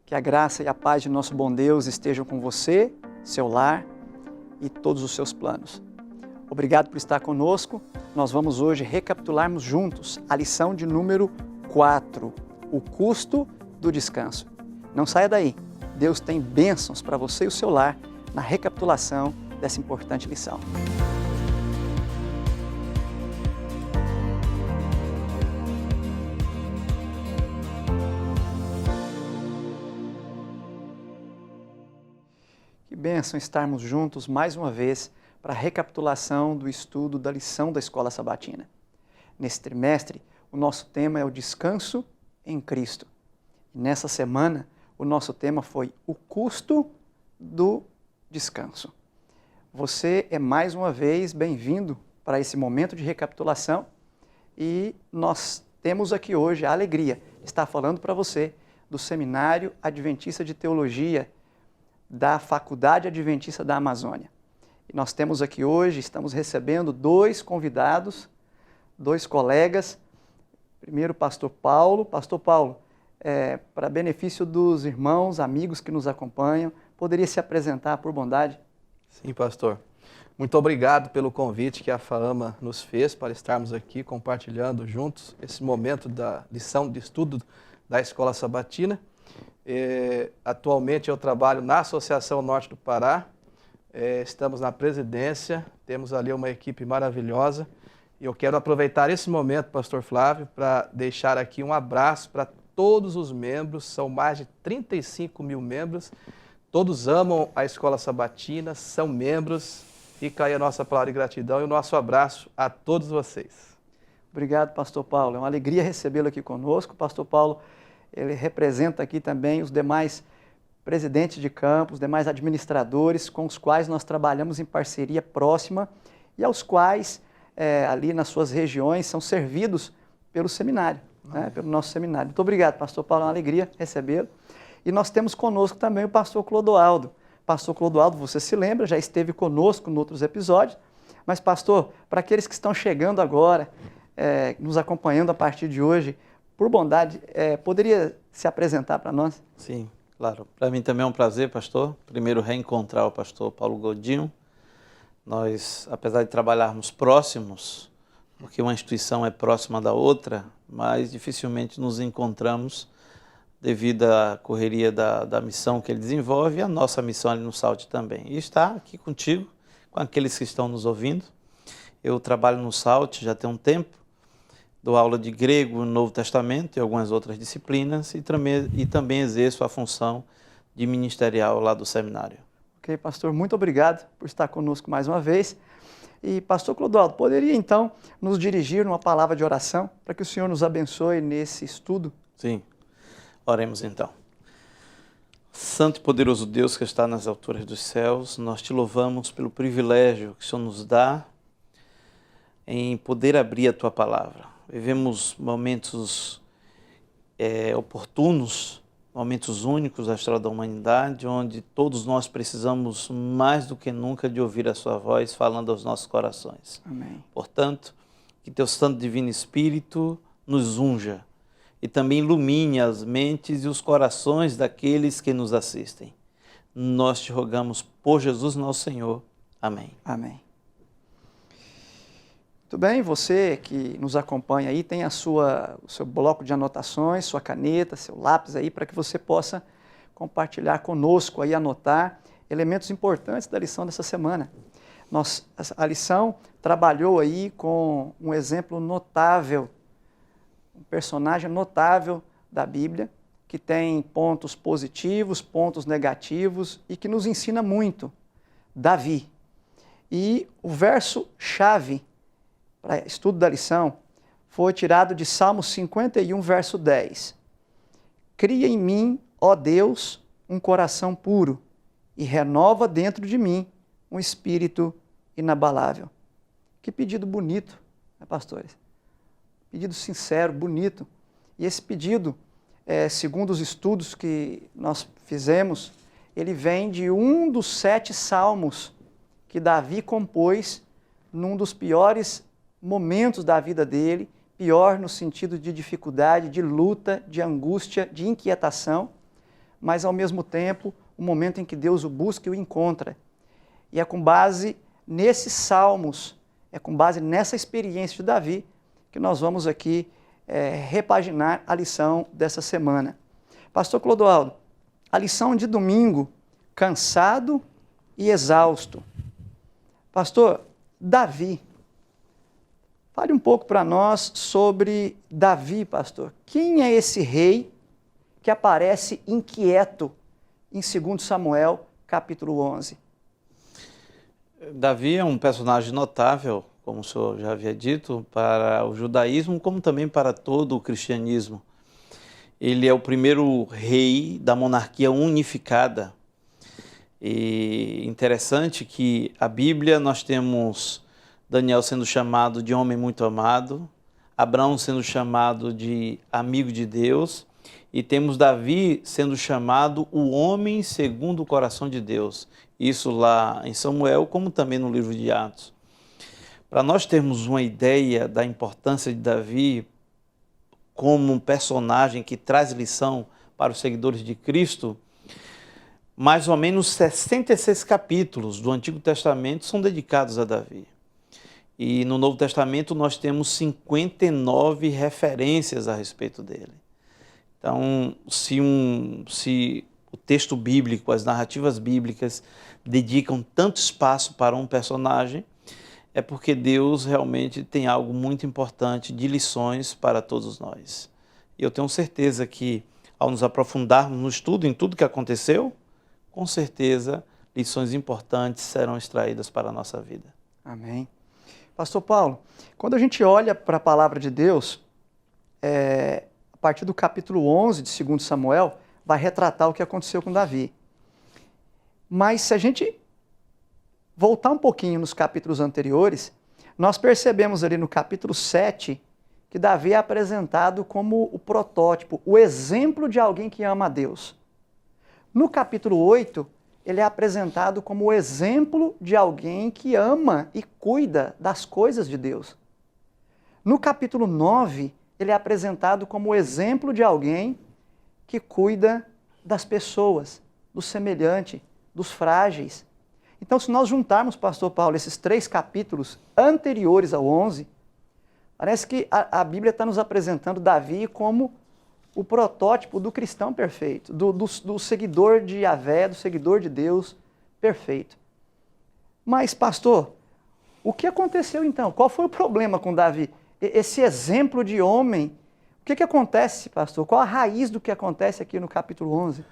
Que a graça e a paz de nosso bom Deus estejam com você, seu lar e todos os seus planos. Obrigado por estar conosco. Nós vamos hoje recapitularmos juntos a lição de número 4, o custo do descanso. Não saia daí. Deus tem bênçãos para você e o seu lar na recapitulação dessa importante lição. Que bênção estarmos juntos mais uma vez para a recapitulação do estudo da lição da Escola Sabatina. Nesse trimestre, o nosso tema é o descanso em Cristo. E nessa semana, o nosso tema foi o custo do descanso. Você é mais uma vez bem-vindo para esse momento de recapitulação e nós temos aqui hoje a alegria de estar falando para você do Seminário Adventista de Teologia da Faculdade Adventista da Amazônia. E nós temos aqui hoje, estamos recebendo dois convidados, dois colegas. Primeiro, o pastor Paulo. Pastor Paulo, para benefício dos irmãos, amigos que nos acompanham, poderia se apresentar por bondade? Sim, pastor. Muito obrigado pelo convite que a FAAMA nos fez para estarmos aqui compartilhando juntos esse momento da lição de estudo da Escola Sabatina. Atualmente eu trabalho na Associação Norte do Pará, estamos na presidência, temos ali uma equipe maravilhosa e eu quero aproveitar esse momento, pastor Flávio, para deixar aqui um abraço para todos os membros, são mais de 35 mil membros, todos amam a Escola Sabatina, são membros, fica aí a nossa palavra de gratidão e o nosso abraço a todos vocês. Obrigado, pastor Paulo, é uma alegria recebê-lo aqui conosco. Pastor Paulo, ele representa aqui também os demais presidentes de campos, os demais administradores com os quais nós trabalhamos em parceria próxima e aos quais, ali nas suas regiões, são servidos pelo seminário, pelo nosso seminário. Muito obrigado, pastor Paulo, é uma alegria recebê-lo. E nós temos conosco também o pastor Clodoaldo. Pastor Clodoaldo, você se lembra, já esteve conosco em outros episódios, mas pastor, para aqueles que estão chegando agora, nos acompanhando a partir de hoje, por bondade, poderia se apresentar para nós? Sim, claro. Para mim também é um prazer, pastor. Primeiro, reencontrar o pastor Paulo Godinho. Nós, apesar de trabalharmos próximos, porque uma instituição é próxima da outra, mas dificilmente nos encontramos devido à correria da missão que ele desenvolve e a nossa missão ali no SALT também. E estar aqui contigo, com aqueles que estão nos ouvindo. Eu trabalho no SALT já tem um tempo. Dou aula de grego no Novo Testamento e algumas outras disciplinas e também exerço a função de ministerial lá do seminário. Ok, pastor, muito obrigado por estar conosco mais uma vez. E pastor Clodoaldo, poderia então nos dirigir numa palavra de oração para que o Senhor nos abençoe nesse estudo? Sim, oremos então. Santo e poderoso Deus que está nas alturas dos céus, nós te louvamos pelo privilégio que o Senhor nos dá em poder abrir a tua palavra. Vivemos momentos oportunos, momentos únicos da história da humanidade, onde todos nós precisamos mais do que nunca de ouvir a sua voz falando aos nossos corações. Amém. Portanto, que teu Santo Divino Espírito nos unja e também ilumine as mentes e os corações daqueles que nos assistem. Nós te rogamos por Jesus nosso Senhor. Amém. Amém. Muito bem, você que nos acompanha aí tem o seu bloco de anotações, sua caneta, seu lápis aí para que você possa compartilhar conosco aí, anotar elementos importantes da lição dessa semana. A lição trabalhou aí com um exemplo notável, um personagem notável da Bíblia, que tem pontos positivos, pontos negativos e que nos ensina muito, Davi. E o verso-chave para estudo da lição foi tirado de Salmo 51, verso 10. Cria em mim, ó Deus, um coração puro e renova dentro de mim um espírito inabalável. Que pedido bonito, né, pastores? Pedido sincero, bonito. E esse pedido, segundo os estudos que nós fizemos, ele vem de um dos 7 salmos que Davi compôs num dos piores momentos da vida dele, pior no sentido de dificuldade, de luta, de angústia, de inquietação, mas ao mesmo tempo o momento em que Deus o busca e o encontra. E é com base nesses salmos, é com base nessa experiência de Davi que nós vamos aqui repaginar a lição dessa semana. Pastor Clodoaldo, a lição de domingo, cansado e exausto. Pastor, Davi, fale um pouco para nós sobre Davi, pastor. Quem é esse rei que aparece inquieto em 2 Samuel, capítulo 11? Davi é um personagem notável, como o senhor já havia dito, para o judaísmo, como também para todo o cristianismo. Ele é o primeiro rei da monarquia unificada. E interessante que a Bíblia nós temos Daniel sendo chamado de homem muito amado, Abraão sendo chamado de amigo de Deus, e temos Davi sendo chamado o homem segundo o coração de Deus. Isso lá em Samuel, como também no livro de Atos. Para nós termos uma ideia da importância de Davi como um personagem que traz lição para os seguidores de Cristo, mais ou menos 66 capítulos do Antigo Testamento são dedicados a Davi. E no Novo Testamento nós temos 59 referências a respeito dele. Então, se o texto bíblico, as narrativas bíblicas dedicam tanto espaço para um personagem, é porque Deus realmente tem algo muito importante de lições para todos nós. E eu tenho certeza que, ao nos aprofundarmos no estudo, em tudo que aconteceu, com certeza, lições importantes serão extraídas para a nossa vida. Amém. Pastor Paulo, quando a gente olha para a palavra de Deus, a partir do capítulo 11 de 2 Samuel, vai retratar o que aconteceu com Davi. Mas se a gente voltar um pouquinho nos capítulos anteriores, nós percebemos ali no capítulo 7 que Davi é apresentado como o protótipo, o exemplo de alguém que ama a Deus. No capítulo 8, ele é apresentado como o exemplo de alguém que ama e cuida das coisas de Deus. No capítulo 9, ele é apresentado como o exemplo de alguém que cuida das pessoas, do semelhante, dos frágeis. Então, se nós juntarmos, pastor Paulo, esses 3 capítulos anteriores ao 11, parece que a Bíblia está nos apresentando Davi como o protótipo do cristão perfeito, do seguidor de Yahvé, do seguidor de Deus perfeito. Mas, pastor, o que aconteceu então? Qual foi o problema com Davi? Esse exemplo de homem, o que acontece, pastor? Qual a raiz do que acontece aqui no capítulo 11?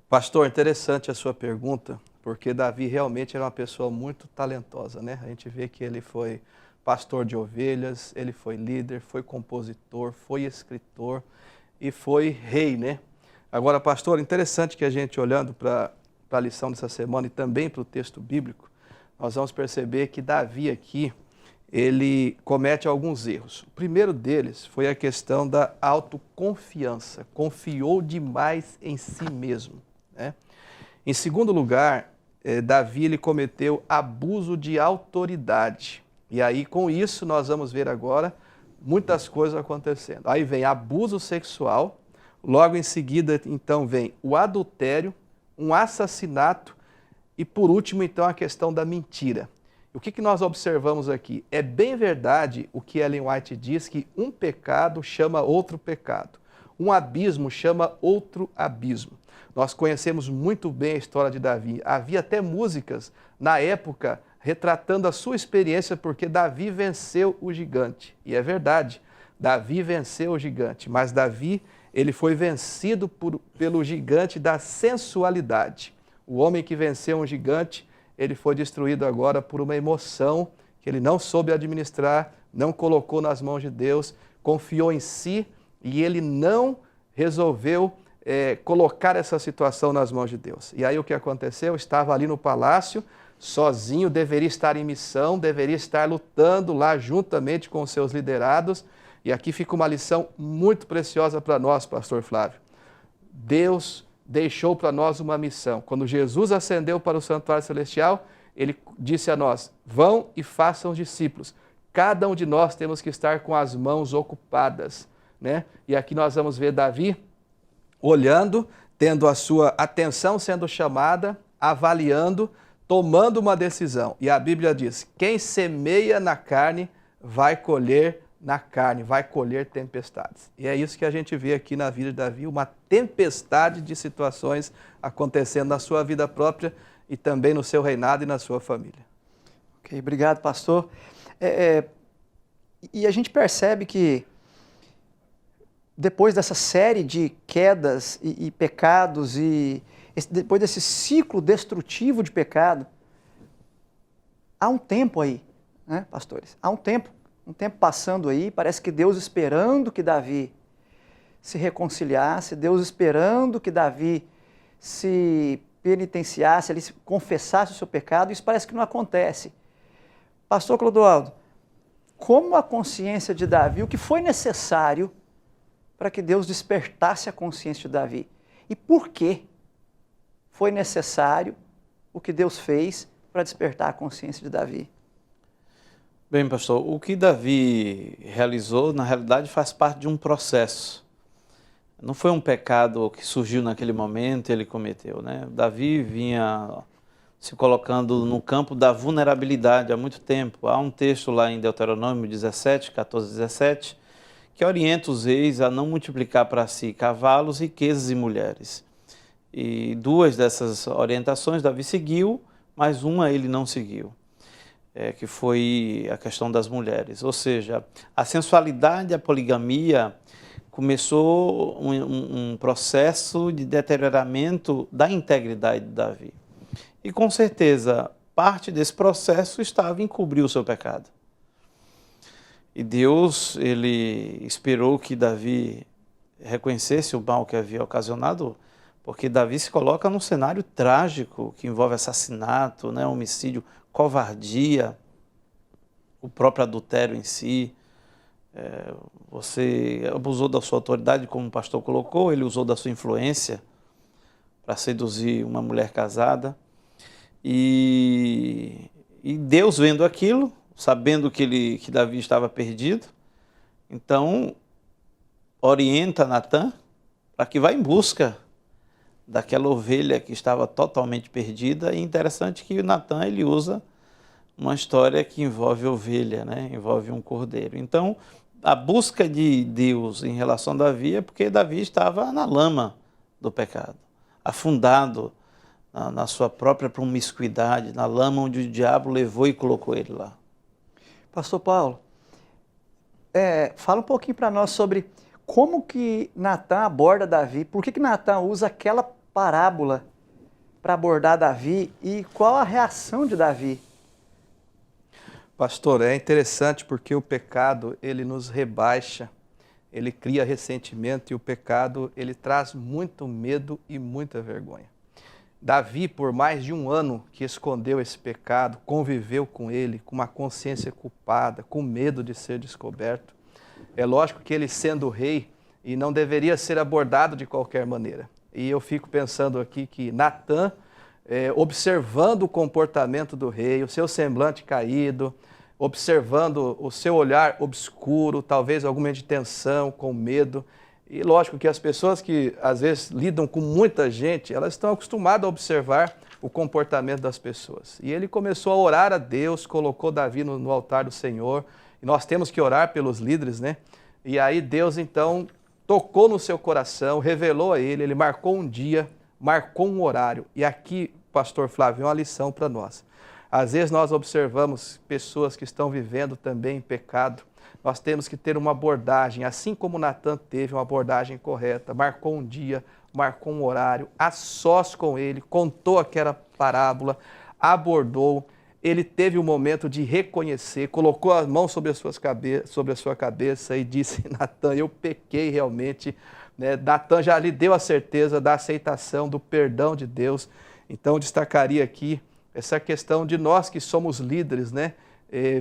Pastor, interessante a sua pergunta, porque Davi realmente era uma pessoa muito talentosa, né? A gente vê que ele foi pastor de ovelhas, ele foi líder, foi compositor, foi escritor e foi rei, né? Agora, pastor, interessante que a gente, olhando para a lição dessa semana e também para o texto bíblico, nós vamos perceber que Davi aqui, ele comete alguns erros. O primeiro deles foi a questão da autoconfiança, confiou demais em si mesmo, né? Em segundo lugar, Davi ele cometeu abuso de autoridade. E aí, com isso, nós vamos ver agora muitas coisas acontecendo. Aí vem abuso sexual, logo em seguida, então, vem o adultério, um assassinato e, por último, então, a questão da mentira. O que nós observamos aqui? É bem verdade o que Ellen White diz, que um pecado chama outro pecado. Um abismo chama outro abismo. Nós conhecemos muito bem a história de Davi. Havia até músicas, na época, retratando a sua experiência, porque Davi venceu o gigante. E é verdade, Davi venceu o gigante, mas Davi ele foi vencido pelo gigante da sensualidade. O homem que venceu um gigante, ele foi destruído agora por uma emoção que ele não soube administrar, não colocou nas mãos de Deus, confiou em si e ele não resolveu colocar essa situação nas mãos de Deus. E aí o que aconteceu? Estava ali no palácio, sozinho, deveria estar em missão, deveria estar lutando lá juntamente com os seus liderados. E aqui fica uma lição muito preciosa para nós, pastor Flávio. Deus deixou para nós uma missão. Quando Jesus ascendeu para o santuário celestial, ele disse a nós: vão e façam discípulos. Cada um de nós temos que estar com as mãos ocupadas, né? E aqui nós vamos ver Davi olhando, tendo a sua atenção sendo chamada, avaliando, tomando uma decisão. E a Bíblia diz: quem semeia na carne vai colher na carne, vai colher tempestades. E é isso que a gente vê aqui na vida de Davi, uma tempestade de situações acontecendo na sua vida própria e também no seu reinado e na sua família. Ok, obrigado, pastor. E a gente percebe que depois dessa série de quedas e pecados, depois desse ciclo destrutivo de pecado, há um tempo aí, né, pastores? Há um tempo passando aí, parece que Deus esperando que Davi se reconciliasse, Deus esperando que Davi se penitenciasse, ele confessasse o seu pecado, isso parece que não acontece. Pastor Clodoaldo, como a consciência de Davi, o que foi necessário para que Deus despertasse a consciência de Davi? E por que foi necessário o que Deus fez para despertar a consciência de Davi? Bem, pastor, o que Davi realizou, na realidade, faz parte de um processo. Não foi um pecado que surgiu naquele momento e ele cometeu, né? Davi vinha se colocando no campo da vulnerabilidade há muito tempo. Há um texto lá em Deuteronômio 17, 14, 17, que orienta os reis a não multiplicar para si cavalos, riquezas e mulheres. E duas dessas orientações Davi seguiu, mas uma ele não seguiu, que foi a questão das mulheres. Ou seja, a sensualidade, a poligamia, começou um processo de deterioramento da integridade de Davi. E com certeza, parte desse processo estava em cobrir o seu pecado. E Deus, ele esperou que Davi reconhecesse o mal que havia ocasionado, porque Davi se coloca num cenário trágico, que envolve assassinato, né, homicídio, covardia, o próprio adultério em si. Você abusou da sua autoridade, como o pastor colocou, ele usou da sua influência para seduzir uma mulher casada. E Deus, vendo aquilo, sabendo que Davi estava perdido, então orienta Natã para que vá em busca daquela ovelha que estava totalmente perdida. E interessante que o Natã, ele usa uma história que envolve ovelha, né? Envolve um cordeiro. Então, a busca de Deus em relação a Davi é porque Davi estava na lama do pecado, afundado na sua própria promiscuidade, na lama onde o diabo levou e colocou ele lá. Pastor Paulo, fala um pouquinho para nós sobre como que Natã aborda Davi, por que Natã usa aquela parábola para abordar Davi e qual a reação de Davi? Pastor, é interessante porque o pecado, ele nos rebaixa, ele cria ressentimento e o pecado, ele traz muito medo e muita vergonha. Davi, por mais de 1 ano que escondeu esse pecado, conviveu com ele, com uma consciência culpada, com medo de ser descoberto. É lógico que ele sendo rei, e não deveria ser abordado de qualquer maneira. E eu fico pensando aqui que Natã, observando o comportamento do rei, o seu semblante caído, observando o seu olhar obscuro, talvez alguma de tensão, com medo. E lógico que as pessoas que às vezes lidam com muita gente, elas estão acostumadas a observar o comportamento das pessoas. E ele começou a orar a Deus, colocou Davi no altar do Senhor. E nós temos que orar pelos líderes, né? E aí Deus então tocou no seu coração, revelou a ele marcou um dia, marcou um horário. E aqui, pastor Flávio, é uma lição para nós. Às vezes nós observamos pessoas que estão vivendo também em pecado. Nós temos que ter uma abordagem, assim como Natã teve uma abordagem correta, marcou um dia, marcou um horário, a sós com ele, contou aquela parábola, abordou, ele teve um momento de reconhecer, colocou a mão sobre a sua cabeça e disse: Natã, eu pequei realmente. Natã já lhe deu a certeza da aceitação, do perdão de Deus. Então eu destacaria aqui essa questão de nós que somos líderes, né?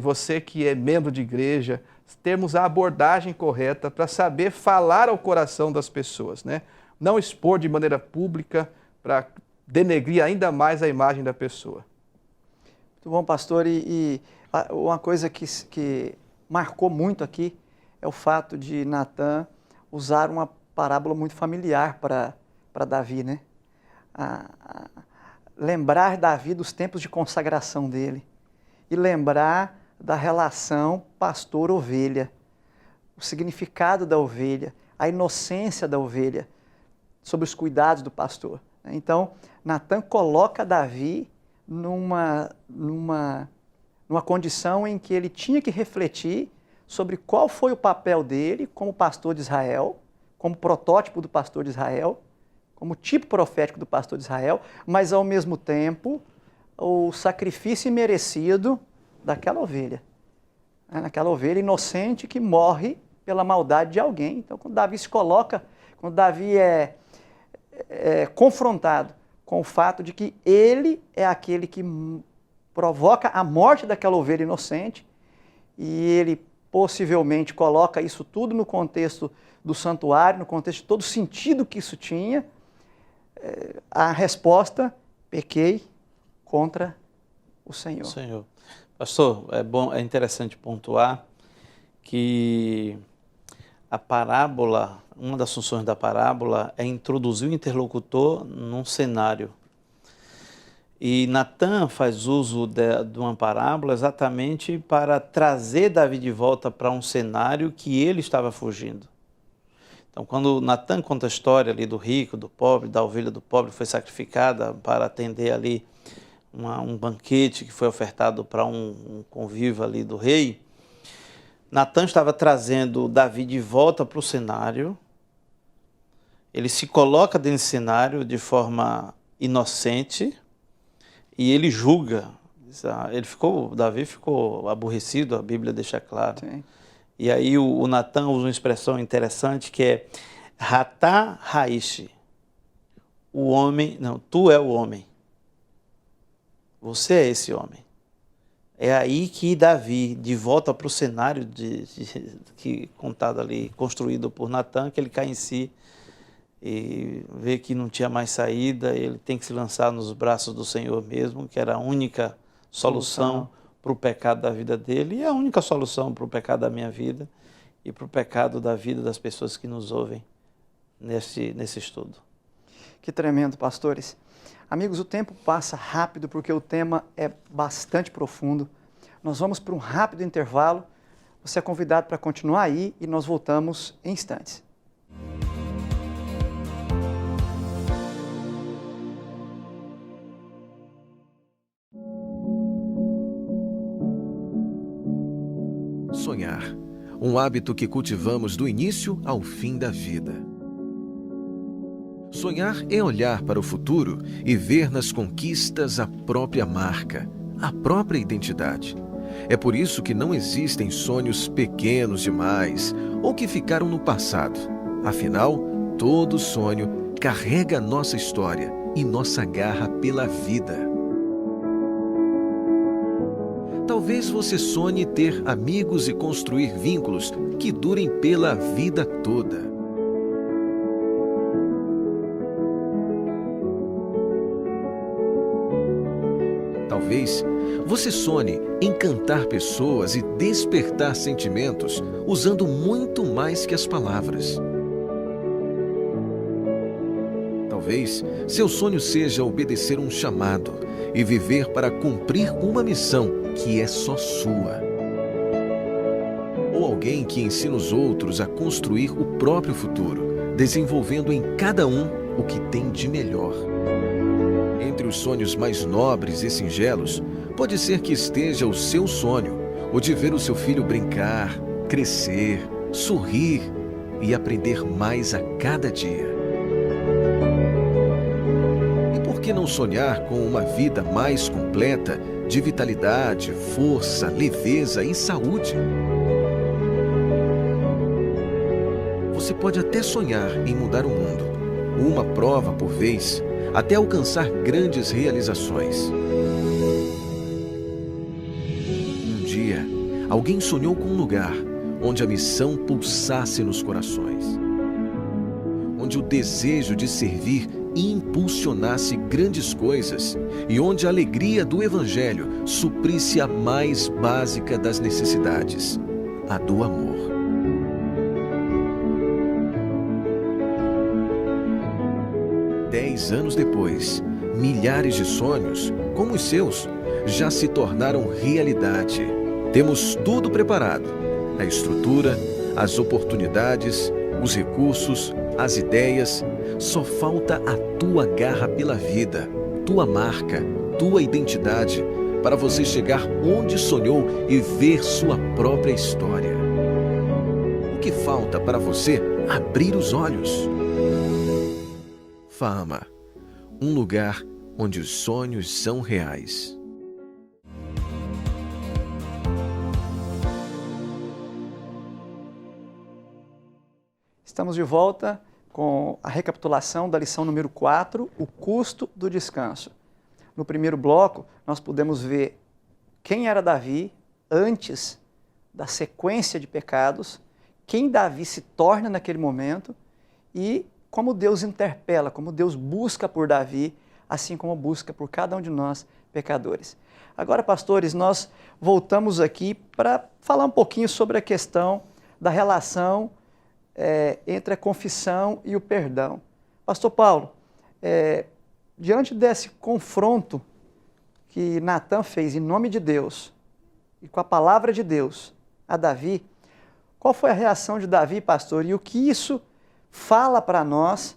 Você que é membro de igreja, termos a abordagem correta para saber falar ao coração das pessoas, né? Não expor de maneira pública para denegrir ainda mais a imagem da pessoa. Muito bom, pastor. E uma coisa que marcou muito aqui é o fato de Natã usar uma parábola muito familiar para para Davi, né? Lembrar Davi dos tempos de consagração dele e lembrar da relação pastor-ovelha, o significado da ovelha, a inocência da ovelha, sobre os cuidados do pastor. Então, Natan coloca Davi numa condição em que ele tinha que refletir sobre qual foi o papel dele como pastor de Israel, como protótipo do pastor de Israel, como tipo profético do pastor de Israel, mas ao mesmo tempo o sacrifício imerecido daquela ovelha. Aquela ovelha inocente que morre pela maldade de alguém. Então, quando Davi se coloca, quando Davi é confrontado com o fato de que ele é aquele que provoca a morte daquela ovelha inocente, e ele possivelmente coloca isso tudo no contexto do santuário, no contexto de todo o sentido que isso tinha, a resposta: pequei contra o Senhor. Pastor, é interessante pontuar que a parábola, uma das funções da parábola é introduzir o interlocutor num cenário. E Natan faz uso de uma parábola exatamente para trazer Davi de volta para um cenário que ele estava fugindo. Então, quando Natan conta a história ali do rico, do pobre, da ovelha do pobre que foi sacrificada para atender ali um banquete que foi ofertado para um convívio ali do rei, Natan estava trazendo Davi de volta para o cenário. Ele se coloca dentro desse cenário de forma inocente e ele julga. Davi ficou aborrecido, a Bíblia deixa claro. Sim. E aí o Natan usa uma expressão interessante que é Ratá Raishi. O homem, não, tu é o homem. Você é esse homem. É aí que Davi, de volta para o cenário que contado ali, construído por Natan, que ele cai em si e vê que não tinha mais saída, ele tem que se lançar nos braços do Senhor mesmo, que era a única solução para o pecado da vida dele e a única solução para o pecado da minha vida e para o pecado da vida das pessoas que nos ouvem nesse estudo. Que tremendo, pastores. Amigos, o tempo passa rápido porque o tema é bastante profundo. Nós vamos para um rápido intervalo. Você é convidado para continuar aí e nós voltamos em instantes. Sonhar, um hábito que cultivamos do início ao fim da vida. Sonhar é olhar para o futuro e ver nas conquistas a própria marca, a própria identidade. É por isso que não existem sonhos pequenos demais ou que ficaram no passado. Afinal, todo sonho carrega nossa história e nossa garra pela vida. Talvez você sonhe ter amigos e construir vínculos que durem pela vida toda. Talvez você sonhe encantar pessoas e despertar sentimentos usando muito mais que as palavras. Talvez seu sonho seja obedecer um chamado e viver para cumprir uma missão que é só sua. Ou alguém que ensina os outros a construir o próprio futuro, desenvolvendo em cada um o que tem de melhor. Entre os sonhos mais nobres e singelos, pode ser que esteja o seu sonho, o de ver o seu filho brincar, crescer, sorrir e aprender mais a cada dia. E por que não sonhar com uma vida mais completa, de vitalidade, força, leveza e saúde? Você pode até sonhar em mudar o mundo, uma prova por vez, até alcançar grandes realizações. Um dia, alguém sonhou com um lugar onde a missão pulsasse nos corações, onde o desejo de servir impulsionasse grandes coisas e onde a alegria do Evangelho suprisse a mais básica das necessidades, a do amor. 10 anos depois, milhares de sonhos, como os seus, já se tornaram realidade. Temos tudo preparado: a estrutura, as oportunidades, os recursos, as ideias. Só falta a tua garra pela vida, tua marca, tua identidade, para você chegar onde sonhou e ver sua própria história. O que falta para você abrir os olhos? Fama, um lugar onde os sonhos são reais. Estamos de volta com a recapitulação da lição número 4, o custo do descanso. No primeiro bloco, nós pudemos ver quem era Davi antes da sequência de pecados, quem Davi se torna naquele momento e como Deus interpela, como Deus busca por Davi, assim como busca por cada um de nós, pecadores. Agora, pastores, nós voltamos aqui para falar um pouquinho sobre a questão da relação entre a confissão e o perdão. Pastor Paulo, diante desse confronto que Natan fez em nome de Deus e com a palavra de Deus a Davi, qual foi a reação de Davi, pastor, e o que isso fala para nós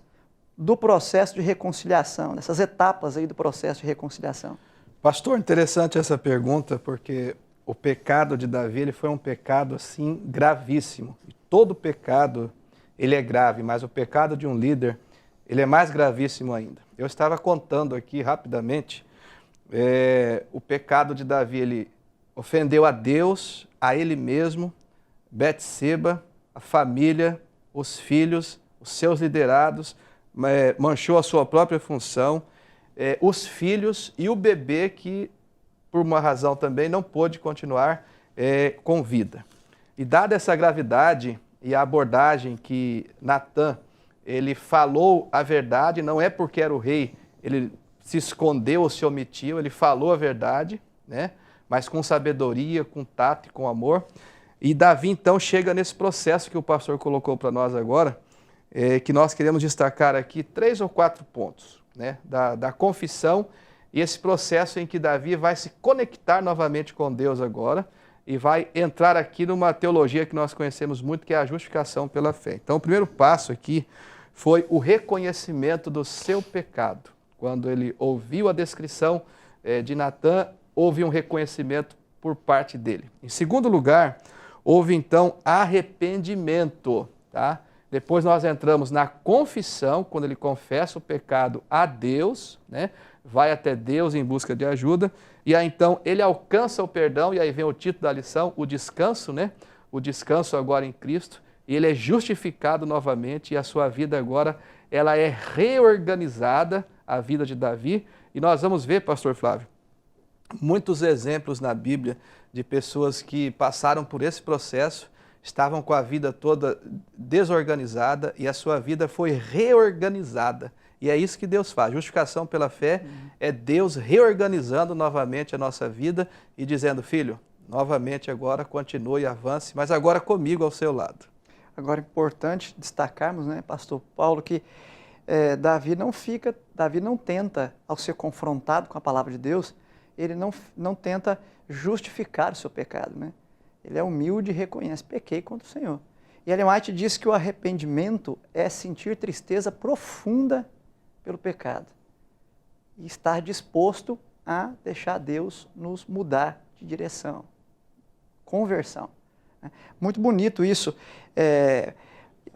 do processo de reconciliação, dessas etapas aí do processo de reconciliação? Pastor, interessante essa pergunta, porque o pecado de Davi ele foi um pecado assim gravíssimo. E todo pecado ele é grave, mas o pecado de um líder ele é mais gravíssimo ainda. Eu estava contando aqui rapidamente o pecado de Davi. Ele ofendeu a Deus, a ele mesmo, Betseba, a família, os filhos, os seus liderados, manchou a sua própria função, os filhos e o bebê que, por uma razão também, não pôde continuar com vida. E dada essa gravidade e a abordagem que Natan, ele falou a verdade, não é porque era o rei, ele se escondeu ou se omitiu, ele falou a verdade, né? Mas com sabedoria, com tato e com amor. E Davi, então, chega nesse processo que o pastor colocou para nós agora, que nós queremos destacar aqui 3 ou 4 pontos, né? Da confissão e esse processo em que Davi vai se conectar novamente com Deus agora e vai entrar aqui numa teologia que nós conhecemos muito, que é a justificação pela fé. Então, o primeiro passo aqui foi o reconhecimento do seu pecado. Quando ele ouviu a descrição de Natan, houve um reconhecimento por parte dele. Em segundo lugar, houve então arrependimento, tá? Depois nós entramos na confissão, quando ele confessa o pecado a Deus, né? Vai até Deus em busca de ajuda, e aí então ele alcança o perdão, e aí vem o título da lição, o descanso, né? O descanso agora em Cristo, e ele é justificado novamente, e a sua vida agora, ela é reorganizada, a vida de Davi, e nós vamos ver, pastor Flávio, muitos exemplos na Bíblia de pessoas que passaram por esse processo, estavam com a vida toda desorganizada e a sua vida foi reorganizada. E é isso que Deus faz. Justificação pela fé é Deus reorganizando novamente a nossa vida e dizendo, filho, novamente agora continue e avance, mas agora comigo ao seu lado. Agora é importante destacarmos, né, pastor Paulo, que Davi não tenta, ao ser confrontado com a palavra de Deus, ele não tenta justificar o seu pecado, né? Ele é humilde e reconhece, pequei contra o Senhor. E Ellen White diz que o arrependimento é sentir tristeza profunda pelo pecado e estar disposto a deixar Deus nos mudar de direção. Conversão. Muito bonito isso.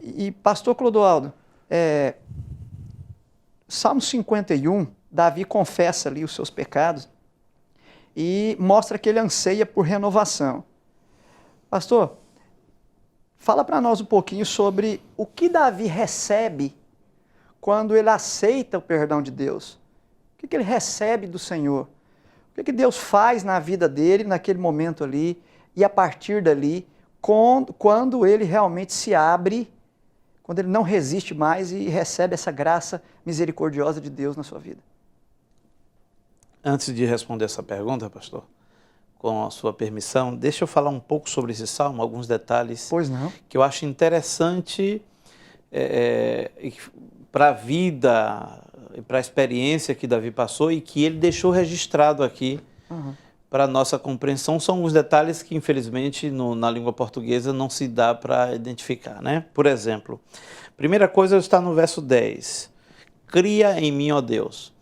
E pastor Clodoaldo, Salmo 51, Davi confessa ali os seus pecados e mostra que ele anseia por renovação. Pastor, fala para nós um pouquinho sobre o que Davi recebe quando ele aceita o perdão de Deus. O que ele recebe do Senhor? O que Deus faz na vida dele naquele momento ali e a partir dali, quando ele realmente se abre, quando ele não resiste mais e recebe essa graça misericordiosa de Deus na sua vida? Antes de responder essa pergunta, pastor, com a sua permissão, deixa eu falar um pouco sobre esse salmo, alguns detalhes que eu acho interessante para a vida para a experiência que Davi passou e que ele deixou registrado aqui para a nossa compreensão. São alguns detalhes que, infelizmente, na língua portuguesa não se dá para identificar, né? Por exemplo, primeira coisa está no verso 10. Cria em mim, ó Deus.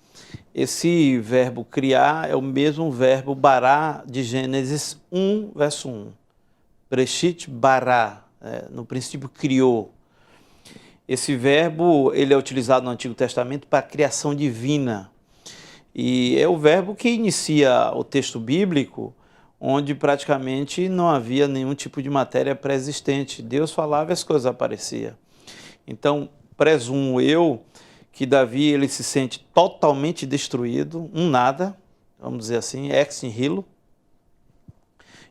Esse verbo criar é o mesmo verbo bará de Gênesis 1, verso 1. Bereshit bará, no princípio criou. Esse verbo ele é utilizado no Antigo Testamento para a criação divina. E é o verbo que inicia o texto bíblico, onde praticamente não havia nenhum tipo de matéria pré-existente. Deus falava e as coisas apareciam. Então, presumo eu que Davi ele se sente totalmente destruído, um nada, vamos dizer assim, ex nihilo.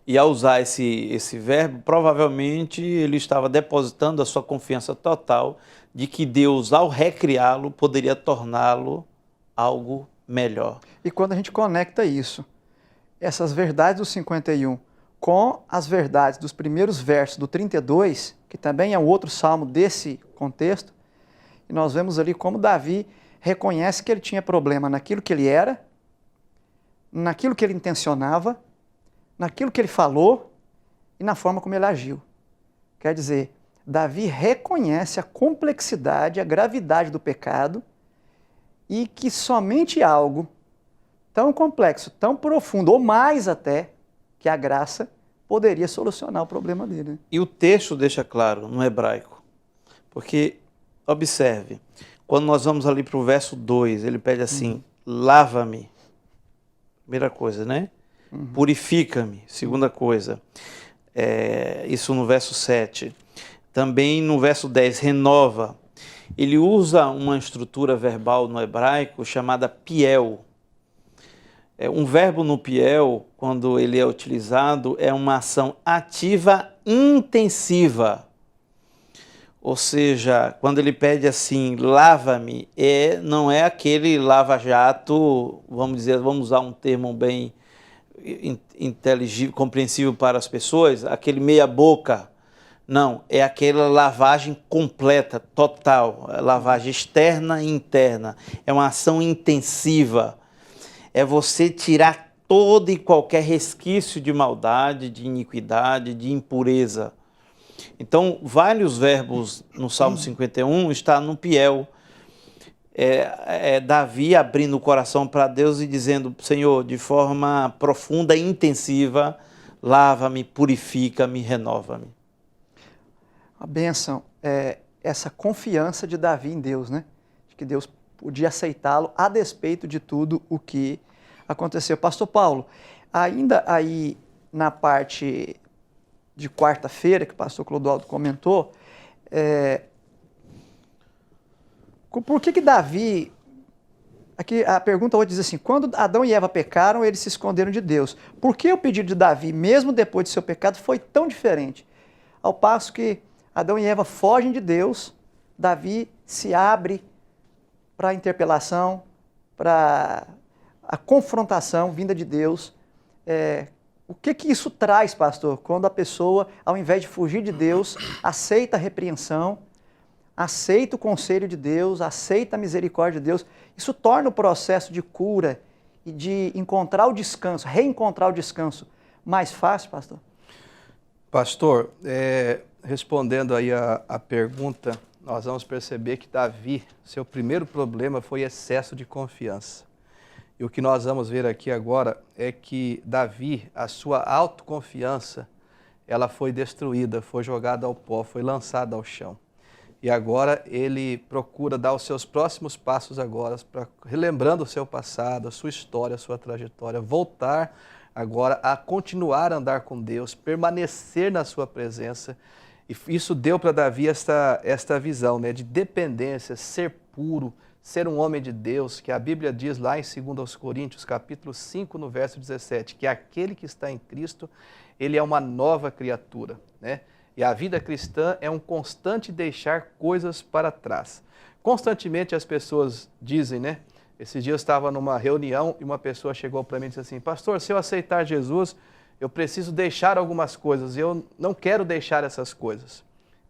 E ao usar esse verbo, provavelmente ele estava depositando a sua confiança total de que Deus, ao recriá-lo, poderia torná-lo algo melhor. E quando a gente conecta isso, essas verdades do 51, com as verdades dos primeiros versos do 32, que também é um outro salmo desse contexto, e nós vemos ali como Davi reconhece que ele tinha problema naquilo que ele era, naquilo que ele intencionava, naquilo que ele falou e na forma como ele agiu. Quer dizer, Davi reconhece a complexidade, a gravidade do pecado e que somente algo tão complexo, tão profundo, ou mais até, que a graça poderia solucionar o problema dele. E o texto deixa claro no hebraico, porque, observe, quando nós vamos ali para o verso 2, ele pede assim, lava-me, primeira coisa, né? Purifica-me, segunda coisa. Isso no verso 7. Também no verso 10, renova. Ele usa uma estrutura verbal no hebraico chamada piel. Um verbo no piel, quando ele é utilizado, é uma ação ativa intensiva. Ou seja, quando ele pede assim, lava-me, não é aquele lava-jato, vamos usar um termo bem inteligível, compreensível para as pessoas, aquele meia-boca. Não, é aquela lavagem completa, total, lavagem externa e interna. É uma ação intensiva. É você tirar todo e qualquer resquício de maldade, de iniquidade, de impureza. Então, vários verbos no Salmo 51 está no piel. Davi abrindo o coração para Deus e dizendo, Senhor, de forma profunda e intensiva, lava-me, purifica-me, renova-me. A bênção é essa confiança de Davi em Deus, né? De que Deus podia aceitá-lo a despeito de tudo o que aconteceu. Pastor Paulo, ainda aí na parte de quarta-feira, que o pastor Clodoaldo comentou, por que Davi... Aqui a pergunta hoje diz assim, quando Adão e Eva pecaram, eles se esconderam de Deus. Por que o pedido de Davi, mesmo depois de seu pecado, foi tão diferente? Ao passo que Adão e Eva fogem de Deus, Davi se abre para a interpelação, para a confrontação vinda de Deus. O que isso traz, pastor, quando a pessoa, ao invés de fugir de Deus, aceita a repreensão, aceita o conselho de Deus, aceita a misericórdia de Deus? Isso torna o processo de cura e de encontrar o descanso, reencontrar o descanso, mais fácil, pastor? Pastor, respondendo aí a pergunta, nós vamos perceber que Davi, seu primeiro problema foi excesso de confiança. E o que nós vamos ver aqui agora é que Davi, a sua autoconfiança, ela foi destruída, foi jogada ao pó, foi lançada ao chão. E agora ele procura dar os seus próximos passos agora, relembrando o seu passado, a sua história, a sua trajetória, voltar agora a continuar a andar com Deus, permanecer na sua presença. E isso deu para Davi esta visão, né, de dependência, ser puro, ser um homem de Deus, que a Bíblia diz lá em 2 Coríntios, capítulo 5, no verso 17, que aquele que está em Cristo, ele é uma nova criatura, né? E a vida cristã é um constante deixar coisas para trás. Constantemente as pessoas dizem, né? Esses dias eu estava numa reunião e uma pessoa chegou para mim e disse assim, pastor, se eu aceitar Jesus, eu preciso deixar algumas coisas, eu não quero deixar essas coisas.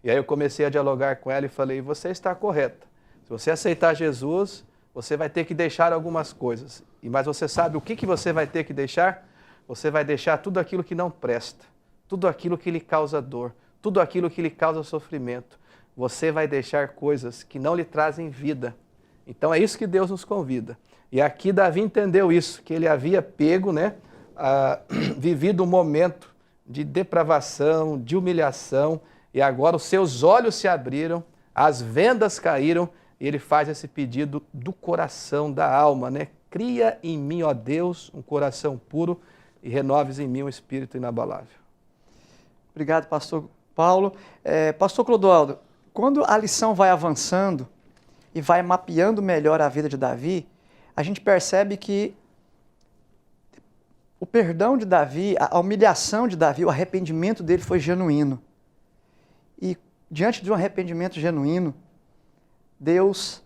E aí eu comecei a dialogar com ela e falei, você está correta. Se você aceitar Jesus, você vai ter que deixar algumas coisas. Mas você sabe o que você vai ter que deixar? Você vai deixar tudo aquilo que não presta, tudo aquilo que lhe causa dor, tudo aquilo que lhe causa sofrimento. Você vai deixar coisas que não lhe trazem vida. Então é isso que Deus nos convida. E aqui Davi entendeu isso, que ele havia pego, vivido um momento de depravação, de humilhação, e agora os seus olhos se abriram, as vendas caíram, e ele faz esse pedido do coração, da alma, Cria em mim, ó Deus, um coração puro e renoves em mim um espírito inabalável. Obrigado, pastor Paulo. Pastor Clodoaldo, quando a lição vai avançando e vai mapeando melhor a vida de Davi, a gente percebe que o perdão de Davi, a humilhação de Davi, o arrependimento dele foi genuíno. E diante de um arrependimento genuíno, Deus,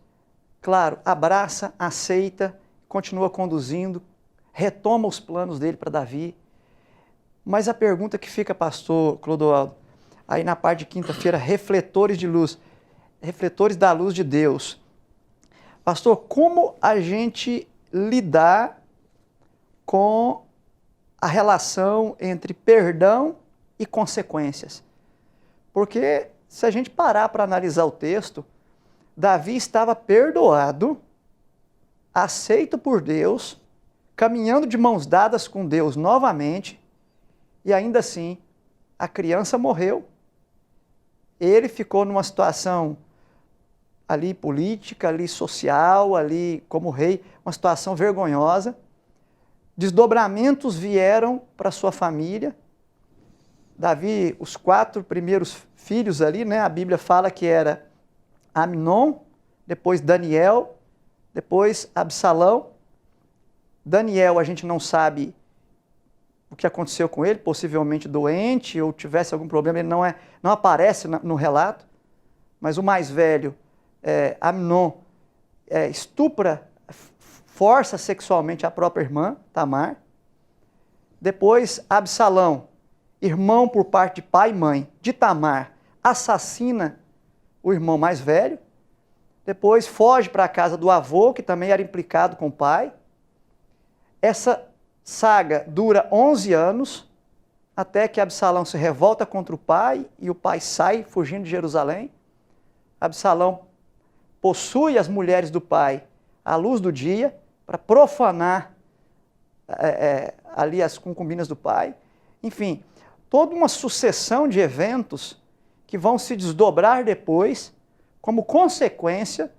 claro, abraça, aceita, continua conduzindo, retoma os planos dele para Davi. Mas a pergunta que fica, pastor Clodoaldo, aí na parte de quinta-feira, refletores de luz, refletores da luz de Deus. Pastor, como a gente lidar com a relação entre perdão e consequências? Porque se a gente parar para analisar o texto, Davi estava perdoado, aceito por Deus, caminhando de mãos dadas com Deus novamente, e ainda assim a criança morreu. Ele ficou numa situação ali política, ali social, ali como rei, uma situação vergonhosa. Desdobramentos vieram para sua família. Davi, os 4 primeiros filhos ali, a Bíblia fala que era Amnon, depois Daniel, depois Absalão. Daniel, a gente não sabe o que aconteceu com ele, possivelmente doente ou tivesse algum problema, ele não aparece no relato, mas o mais velho, Amnon, estupra, força sexualmente a própria irmã, Tamar. Depois, Absalão, irmão por parte de pai e mãe de Tamar, assassina o irmão mais velho. Depois, foge para a casa do avô, que também era implicado com o pai. Essa saga dura 11 anos, até que Absalão se revolta contra o pai e o pai sai fugindo de Jerusalém. Absalão possui as mulheres do pai à luz do dia para profanar ali as concubinas do pai. Enfim, toda uma sucessão de eventos que vão se desdobrar depois como consequência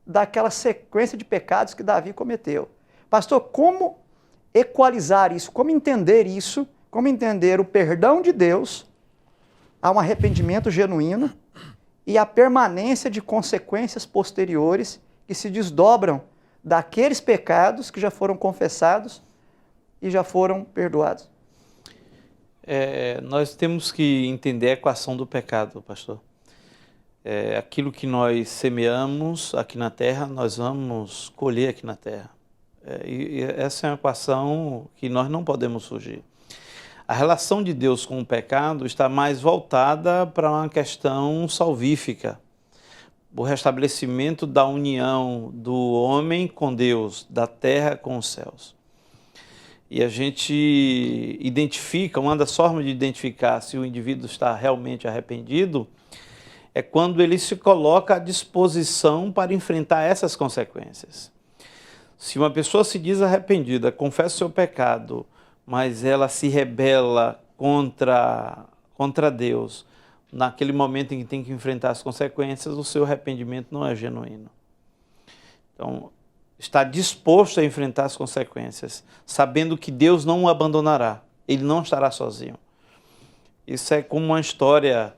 daquela sequência de pecados que Davi cometeu. Pastor, como equalizar isso? Como entender isso? Como entender o perdão de Deus, a um arrependimento genuíno e a permanência de consequências posteriores que se desdobram daqueles pecados que já foram confessados e já foram perdoados? Nós temos que entender a equação do pecado, pastor. Aquilo que nós semeamos aqui na terra, nós vamos colher aqui na terra. E essa é uma equação que nós não podemos fugir. A relação de Deus com o pecado está mais voltada para uma questão salvífica, o restabelecimento da união do homem com Deus, da terra com os céus. E a gente identifica, uma das formas de identificar se o indivíduo está realmente arrependido é quando ele se coloca à disposição para enfrentar essas consequências. Se uma pessoa se diz arrependida, confessa o seu pecado, mas ela se rebela contra Deus, naquele momento em que tem que enfrentar as consequências, o seu arrependimento não é genuíno. Então, está disposto a enfrentar as consequências, sabendo que Deus não o abandonará, ele não estará sozinho. Isso é como uma história,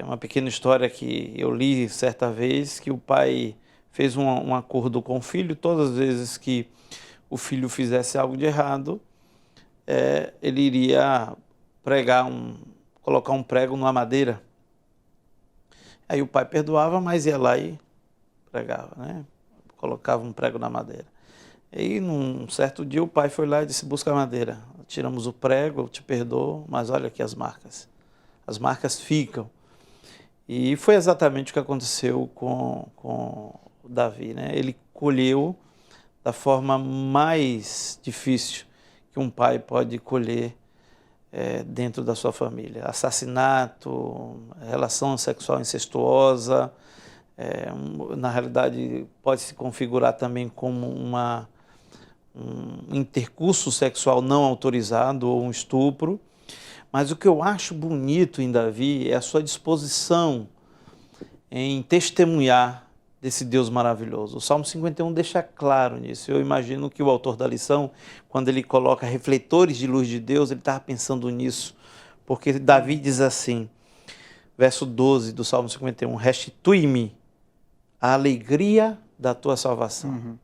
uma pequena história que eu li certa vez, que o pai fez um acordo com o filho. Todas as vezes que o filho fizesse algo de errado, ele iria colocar um prego numa madeira. Aí o pai perdoava, mas ia lá e pregava, colocava um prego na madeira. E num certo dia o pai foi lá e disse: busca a madeira. Tiramos o prego, eu te perdoo, mas olha aqui as marcas. As marcas ficam. E foi exatamente o que aconteceu com Davi, né? Ele colheu da forma mais difícil que um pai pode colher dentro da sua família. Assassinato, relação sexual incestuosa, na realidade pode se configurar também como um intercurso sexual não autorizado ou um estupro. Mas o que eu acho bonito em Davi é a sua disposição em testemunhar desse Deus maravilhoso. O Salmo 51 deixa claro nisso. Eu imagino que o autor da lição, quando ele coloca refletores de luz de Deus, ele estava pensando nisso, porque Davi diz assim, verso 12 do Salmo 51, restitui-me a alegria da tua salvação.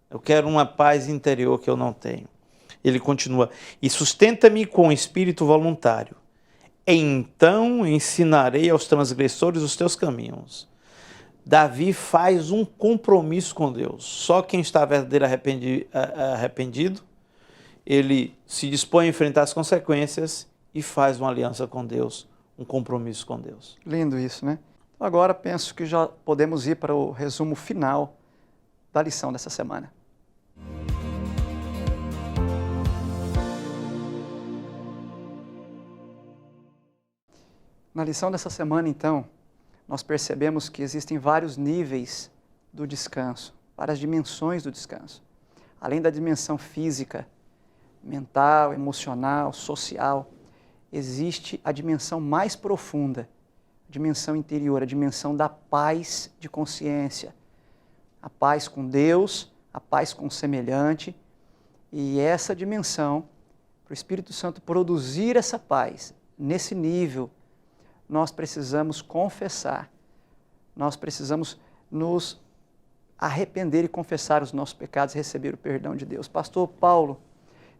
Eu quero uma paz interior que eu não tenho. Ele continua, e sustenta-me com espírito voluntário. Então ensinarei aos transgressores os teus caminhos. Davi faz um compromisso com Deus. Só quem está verdadeiramente arrependido, ele se dispõe a enfrentar as consequências e faz uma aliança com Deus, um compromisso com Deus. Lindo isso, né? Agora penso que já podemos ir para o resumo final da lição dessa semana. Na lição dessa semana, então, nós percebemos que existem vários níveis do descanso, várias dimensões do descanso. Além da dimensão física, mental, emocional, social, existe a dimensão mais profunda, a dimensão interior, a dimensão da paz de consciência, a paz com Deus, a paz com o semelhante. E essa dimensão, para o Espírito Santo produzir essa paz, nesse nível, nós precisamos confessar, nós precisamos nos arrepender e confessar os nossos pecados e receber o perdão de Deus. Pastor Paulo,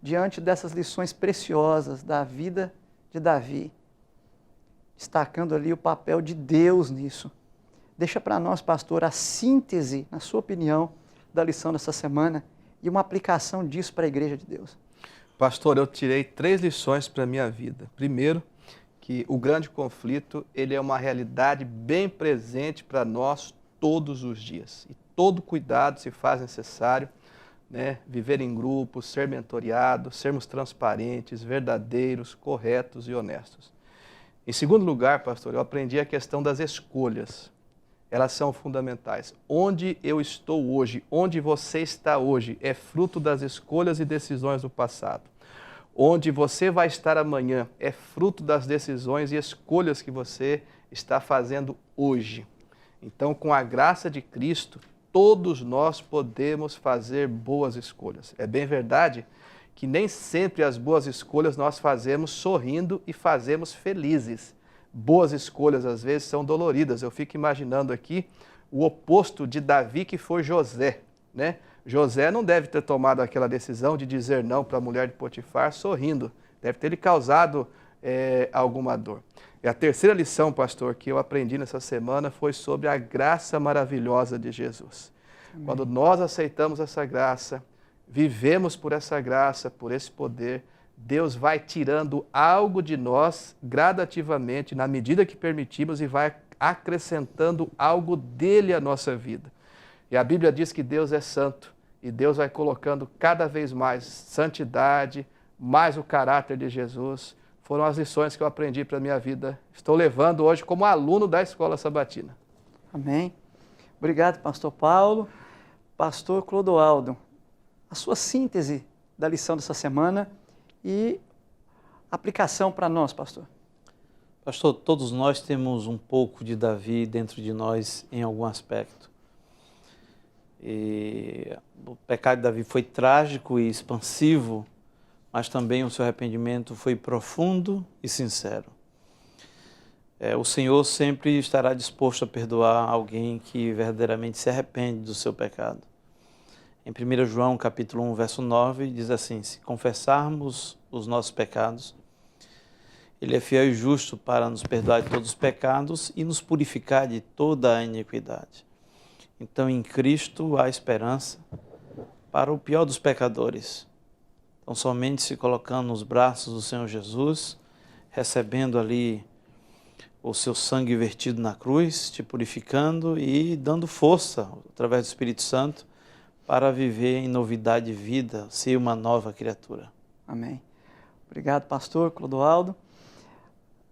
diante dessas lições preciosas da vida de Davi, destacando ali o papel de Deus nisso, deixa para nós, pastor, a síntese, na sua opinião, da lição dessa semana e uma aplicação disso para a Igreja de Deus. Pastor, eu tirei 3 lições para a minha vida. Primeiro, que o grande conflito ele é uma realidade bem presente para nós todos os dias. E todo cuidado se faz necessário, né? Viver em grupo, ser mentoreado, sermos transparentes, verdadeiros, corretos e honestos. Em segundo lugar, pastor, eu aprendi a questão das escolhas. Elas são fundamentais. Onde eu estou hoje, onde você está hoje, é fruto das escolhas e decisões do passado. Onde você vai estar amanhã é fruto das decisões e escolhas que você está fazendo hoje. Então, com a graça de Cristo, todos nós podemos fazer boas escolhas. É bem verdade que nem sempre as boas escolhas nós fazemos sorrindo e fazemos felizes. Boas escolhas, às vezes, são doloridas. Eu fico imaginando aqui o oposto de Davi, que foi José, né? José não deve ter tomado aquela decisão de dizer não para a mulher de Potifar sorrindo. Deve ter lhe causado alguma dor. E a terceira lição, pastor, que eu aprendi nessa semana foi sobre a graça maravilhosa de Jesus. Amém. Quando nós aceitamos essa graça, vivemos por essa graça, por esse poder, Deus vai tirando algo de nós gradativamente, na medida que permitimos, e vai acrescentando algo dele à nossa vida. E a Bíblia diz que Deus é santo. E Deus vai colocando cada vez mais santidade, mais o caráter de Jesus. Foram as lições que eu aprendi para a minha vida. Estou levando hoje como aluno da Escola Sabatina. Amém. Obrigado, pastor Paulo. Pastor Clodoaldo, a sua síntese da lição dessa semana e aplicação para nós, pastor. Pastor, todos nós temos um pouco de Davi dentro de nós em algum aspecto. E o pecado de Davi foi trágico e expansivo, mas também o seu arrependimento foi profundo e sincero. O Senhor sempre estará disposto a perdoar alguém que verdadeiramente se arrepende do seu pecado. Em 1 João capítulo 1, verso 9, diz assim, se confessarmos os nossos pecados, Ele é fiel e justo para nos perdoar de todos os pecados e nos purificar de toda a iniquidade. Então, em Cristo há esperança para o pior dos pecadores. Então, somente se colocando nos braços do Senhor Jesus, recebendo ali o seu sangue vertido na cruz, te purificando e dando força, através do Espírito Santo, para viver em novidade de vida, ser uma nova criatura. Amém. Obrigado, pastor Clodoaldo.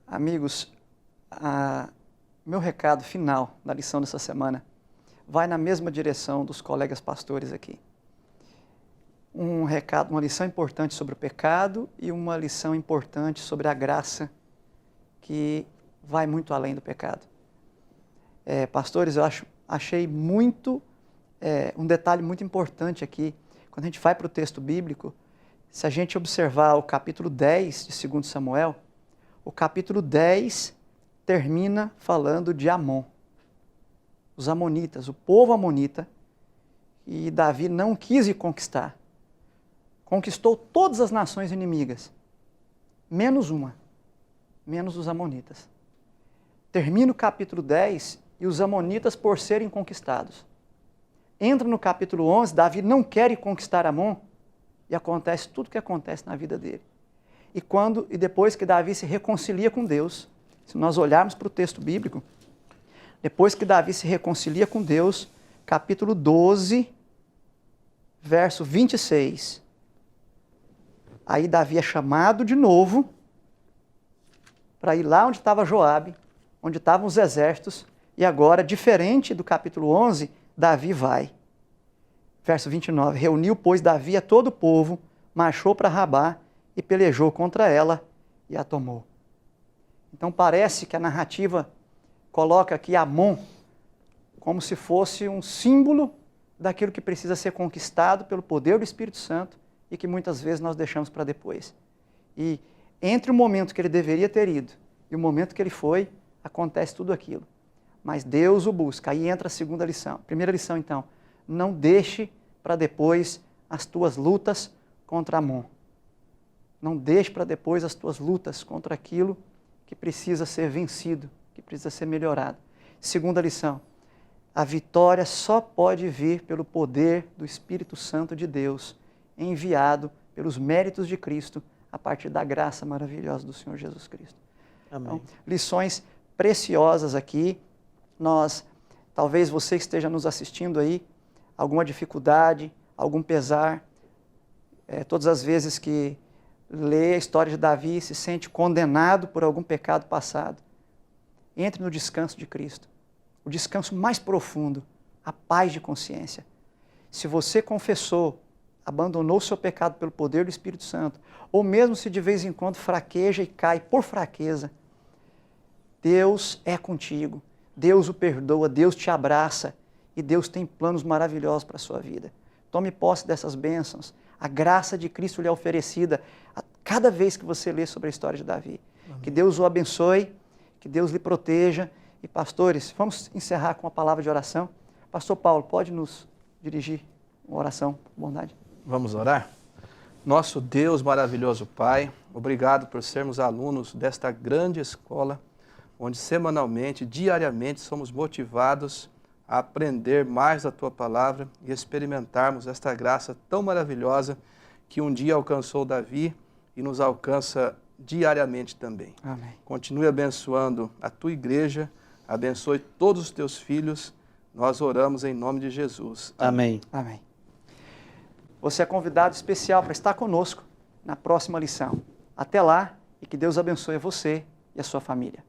Amigos, meu recado final da lição dessa semana vai na mesma direção dos colegas pastores aqui. Um recado, uma lição importante sobre o pecado e uma lição importante sobre a graça que vai muito além do pecado. Pastores, eu achei um detalhe muito importante aqui, quando a gente vai para o texto bíblico, se a gente observar o capítulo 10 de 2 Samuel, o capítulo 10 termina falando de Amon, os amonitas, o povo amonita, e Davi não quis ir conquistar. Conquistou todas as nações inimigas, menos uma, menos os amonitas. Termina o capítulo 10 e os amonitas por serem conquistados. Entra no capítulo 11, Davi não quer ir conquistar Amon e acontece tudo o que acontece na vida dele. E depois que Davi se reconcilia com Deus, se nós olharmos para o texto bíblico, depois que Davi se reconcilia com Deus, capítulo 12, verso 26, aí Davi é chamado de novo para ir lá onde estava Joabe, onde estavam os exércitos, e agora, diferente do capítulo 11, Davi vai. Verso 29, reuniu, pois, Davi a todo o povo, marchou para Rabá e pelejou contra ela e a tomou. Então parece que a narrativa coloca aqui Amon como se fosse um símbolo daquilo que precisa ser conquistado pelo poder do Espírito Santo e que muitas vezes nós deixamos para depois. E entre o momento que ele deveria ter ido e o momento que ele foi, acontece tudo aquilo. Mas Deus o busca. Aí entra a segunda lição. Primeira lição, então, não deixe para depois as tuas lutas contra Amon. Não deixe para depois as tuas lutas contra aquilo que precisa ser vencido, que precisa ser melhorado. Segunda lição, a vitória só pode vir pelo poder do Espírito Santo de Deus, enviado pelos méritos de Cristo, a partir da graça maravilhosa do Senhor Jesus Cristo. Amém. Então, lições preciosas aqui. Talvez você que esteja nos assistindo aí, alguma dificuldade, algum pesar, todas as vezes que lê a história de Davi, se sente condenado por algum pecado passado, entre no descanso de Cristo, o descanso mais profundo, a paz de consciência. Se você confessou, abandonou o seu pecado pelo poder do Espírito Santo, ou mesmo se de vez em quando fraqueja e cai por fraqueza, Deus é contigo, Deus o perdoa, Deus te abraça e Deus tem planos maravilhosos para a sua vida. Tome posse dessas bênçãos. A graça de Cristo lhe é oferecida a cada vez que você lê sobre a história de Davi. Amém. Que Deus o abençoe, que Deus lhe proteja. E pastores, vamos encerrar com uma palavra de oração. Pastor Paulo, pode nos dirigir uma oração, por bondade? Vamos orar? Nosso Deus maravilhoso Pai, obrigado por sermos alunos desta grande escola, onde semanalmente, diariamente, somos motivados a aprender mais da Tua Palavra e experimentarmos esta graça tão maravilhosa que um dia alcançou Davi e nos alcança diariamente também. Amém. Continue abençoando a Tua igreja, abençoe todos os Teus filhos, nós oramos em nome de Jesus. Amém. Amém. Você é convidado especial para estar conosco na próxima lição. Até lá e que Deus abençoe você e a sua família.